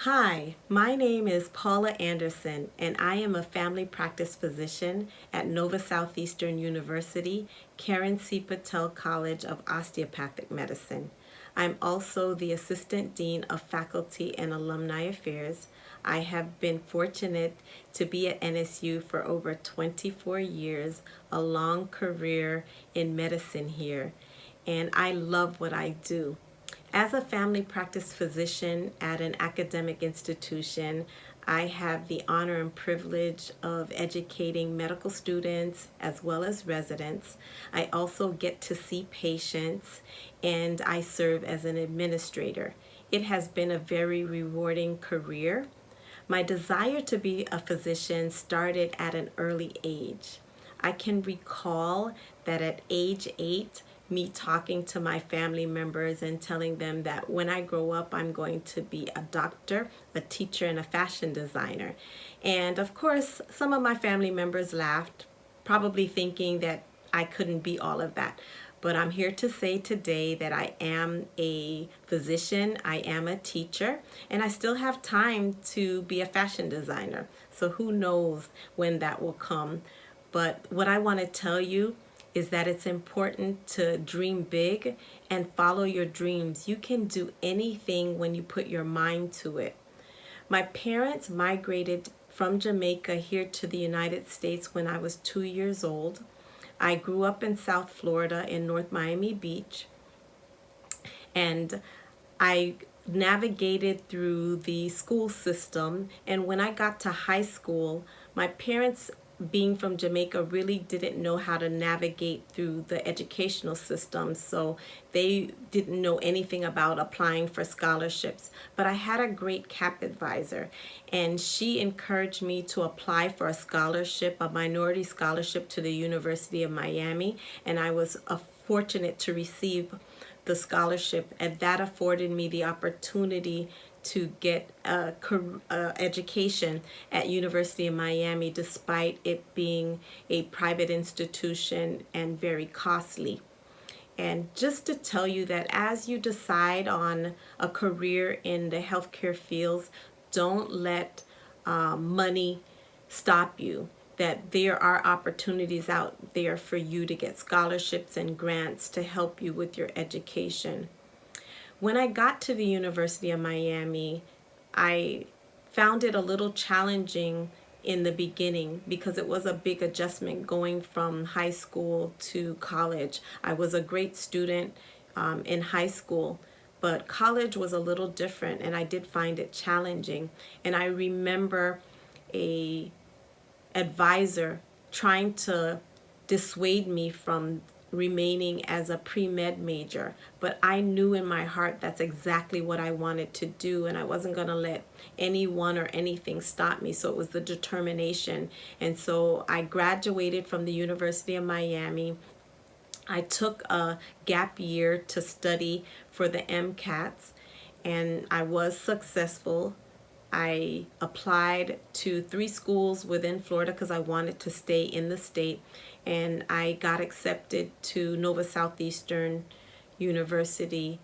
Hi, my name is Paula Anderson, and I am a family practice physician at Nova Southeastern University, Karen C. Patel College of Osteopathic Medicine. I'm also the Assistant Dean of Faculty and Alumni Affairs. I have been fortunate to be at NSU for over 24 years, a long career in medicine here, and I love what I do. As a family practice physician at an academic institution, I have the honor and privilege of educating medical students as well as residents. I also get to see patients and I serve as an administrator. It has been a very rewarding career. My desire to be a physician started at an early age. I can recall that at age 8, me talking to my family members and telling them that when I grow up, I'm going to be a doctor, a teacher, and a fashion designer. And of course, some of my family members laughed, probably thinking that I couldn't be all of that. But I'm here to say today that I am a physician, I am a teacher, and I still have time to be a fashion designer. So who knows when that will come. But what I want to tell you is that it's important to dream big and follow your dreams. You can do anything when you put your mind to it. My parents migrated from Jamaica here to the United States when I was 2 years old. I grew up in South Florida in North Miami Beach, and I navigated through the school system. And when I got to high school, my parents, being from Jamaica, really didn't know how to navigate through the educational system. So they didn't know anything about applying for scholarships. But I had a great CAP advisor, and she encouraged me to apply for a scholarship, a minority scholarship to the University of Miami. And I was fortunate to receive the scholarship, and that afforded me the opportunity to get a education at University of Miami, despite it being a private institution and very costly. And just to tell you that as you decide on a career in the healthcare fields, don't let money stop you. That there are opportunities out there for you to get scholarships and grants to help you with your education. When I got to the University of Miami, I found it a little challenging in the beginning because it was a big adjustment going from high school to college. I was a great student in high school, but college was a little different, and I did find it challenging. And I remember a advisor trying to dissuade me from remaining as a pre-med major, but I knew in my heart that's exactly what I wanted to do, and I wasn't going to let anyone or anything stop me. So it was the determination. And so I graduated from the University of Miami. I took a gap year to study for the MCATs, and I was successful. I applied to 3 schools within Florida because I wanted to stay in the state, and I got accepted to Nova Southeastern University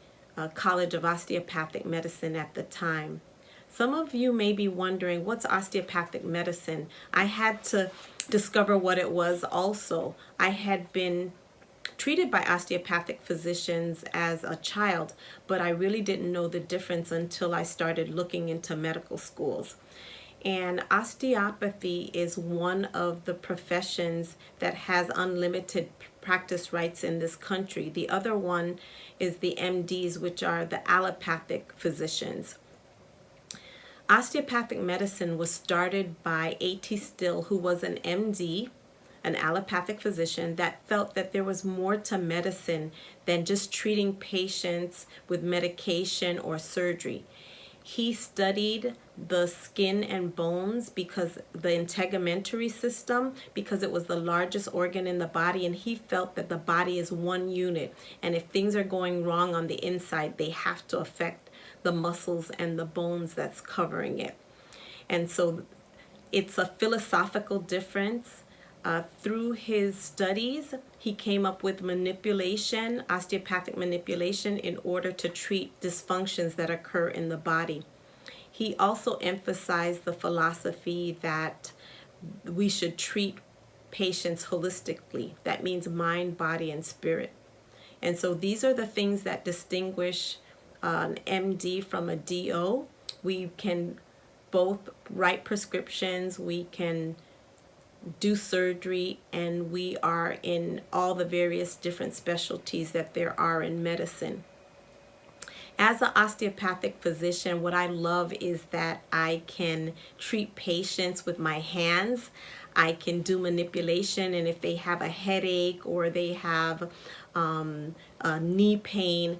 College of Osteopathic Medicine at the time. Some of you may be wondering, what's osteopathic medicine? I had to discover what it was also. I had been treated by osteopathic physicians as a child, but I really didn't know the difference until I started looking into medical schools. And osteopathy is one of the professions that has unlimited practice rights in this country. The other one is the MDs, which are the allopathic physicians. Osteopathic medicine was started by A.T. Still, who was an MD, an allopathic physician, that felt that there was more to medicine than just treating patients with medication or surgery. He studied the skin and bones, because the integumentary system, because it was the largest organ in the body, and he felt that the body is one unit, and if things are going wrong on the inside, they have to affect the muscles and the bones that's covering it. And so it's a philosophical difference. Through his studies, he came up with manipulation, osteopathic manipulation, in order to treat dysfunctions that occur in the body. He also emphasized the philosophy that we should treat patients holistically. That means mind, body, and spirit. And so these are the things that distinguish an MD from a DO. We can both write prescriptions, we can do surgery, and we are in all the various different specialties that there are in medicine. As an osteopathic physician, what I love is that I can treat patients with my hands. I can do manipulation, and if they have a headache or they have a knee pain,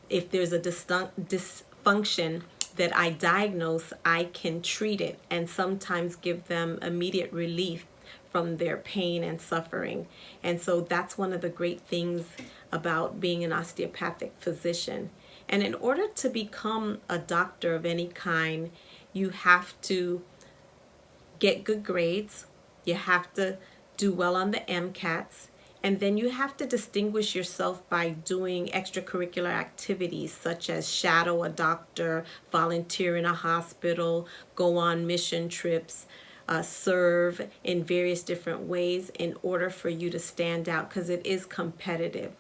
if there's a dysfunction that I diagnose, I can treat it and sometimes give them immediate relief from their pain and suffering. And so that's one of the great things about being an osteopathic physician. And in order to become a doctor of any kind, you have to get good grades, you have to do well on the MCATs, and then you have to distinguish yourself by doing extracurricular activities such as shadow a doctor, volunteer in a hospital, go on mission trips, serve in various different ways in order for you to stand out, because it is competitive.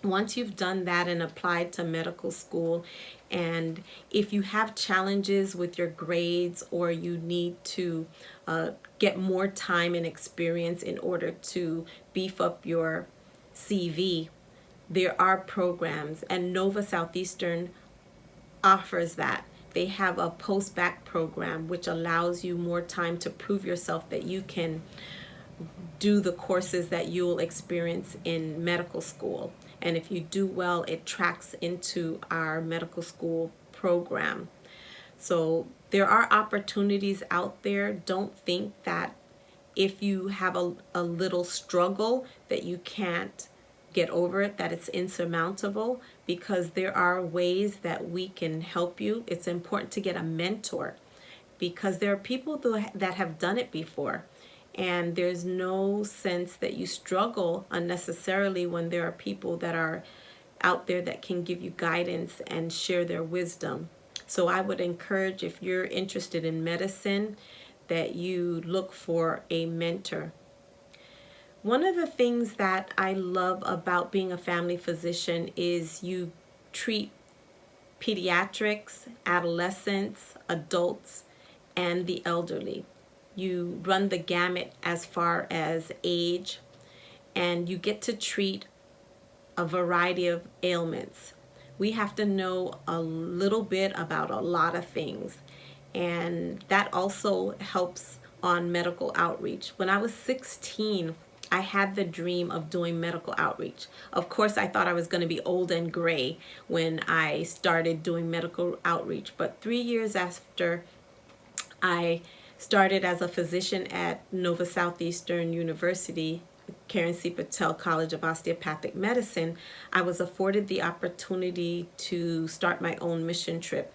Once you've done that and applied to medical school, and if you have challenges with your grades or you need to get more time and experience in order to beef up your CV, there are programs, and Nova Southeastern offers that. They have a post-bac program which allows you more time to prove yourself that you can do the courses that you'll experience in medical school. And if you do well, it tracks into our medical school program. So there are opportunities out there. Don't think that if you have a little struggle that you can't get over it, that it's insurmountable, because there are ways that we can help you. It's important to get a mentor, because there are people that have done it before. And there's no sense that you struggle unnecessarily when there are people that are out there that can give you guidance and share their wisdom. So I would encourage, if you're interested in medicine, that you look for a mentor. One of the things that I love about being a family physician is you treat pediatrics, adolescents, adults, and the elderly. You run the gamut as far as age, and you get to treat a variety of ailments. We have to know a little bit about a lot of things, and that also helps on medical outreach. When I was 16, I had the dream of doing medical outreach. Of course, I thought I was going to be old and gray when I started doing medical outreach, but 3 years after I started as a physician at Nova Southeastern University, Karen C. Patel College of Osteopathic Medicine, I was afforded the opportunity to start my own mission trip.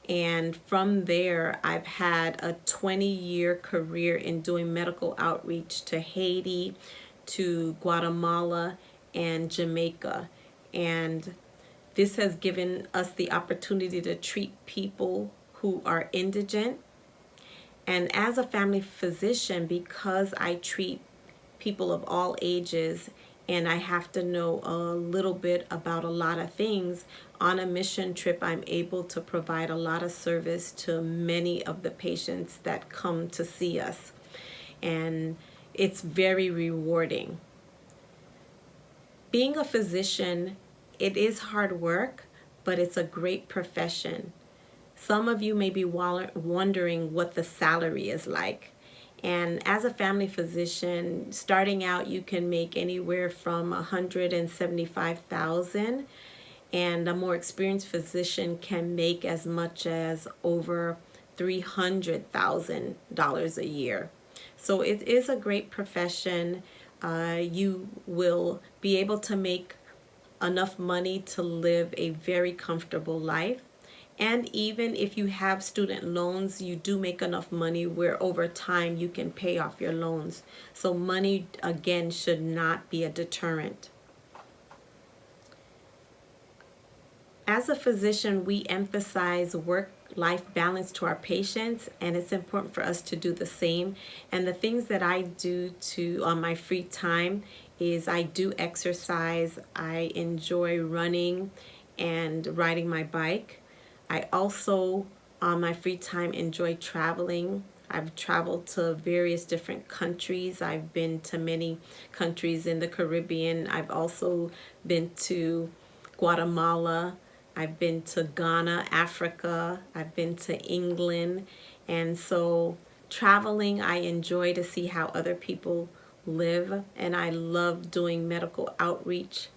And from there, I've had a 20-year career in doing medical outreach to Haiti, to Guatemala, and Jamaica. And this has given us the opportunity to treat people who are indigent. And as a family physician, because I treat people of all ages and I have to know a little bit about a lot of things, on a mission trip I'm able to provide a lot of service to many of the patients that come to see us. And it's very rewarding. Being a physician, it is hard work, but it's a great profession. Some of you may be wondering what the salary is like. And as a family physician, starting out, you can make anywhere from $175,000, and a more experienced physician can make as much as over $300,000 a year. So it is a great profession. You will be able to make enough money to live a very comfortable life. And even if you have student loans, you do make enough money where over time you can pay off your loans. So money, again, should not be a deterrent. As a physician, we emphasize work-life balance to our patients, and it's important for us to do the same. And the things that I do on my free time is I do exercise. I enjoy running and riding my bike. I also, on my free time, enjoy traveling. I've traveled to various different countries. I've been to many countries in the Caribbean. I've also been to Guatemala. I've been to Ghana, Africa. I've been to England. And so traveling, I enjoy to see how other people live. And I love doing medical outreach.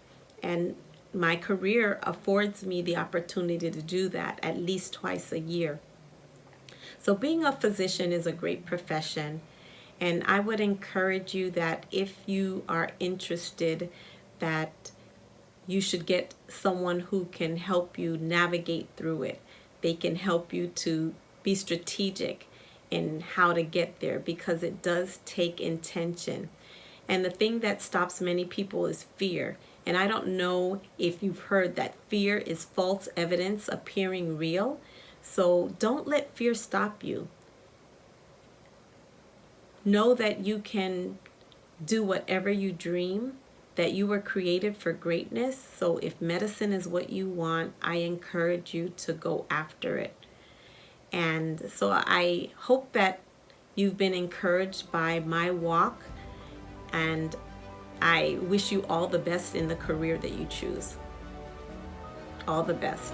And my career affords me the opportunity to do that at least twice a year. So being a physician is a great profession. And I would encourage you that if you are interested, that you should get someone who can help you navigate through it. They can help you to be strategic in how to get there, because it does take intention. And the thing that stops many people is fear. And I don't know if you've heard that fear is false evidence appearing real. So don't let fear stop you. Know that you can do whatever you dream, that you were created for greatness. So if medicine is what you want, I encourage you to go after it. And so I hope that you've been encouraged by my walk, and I wish you all the best in the career that you choose. All the best.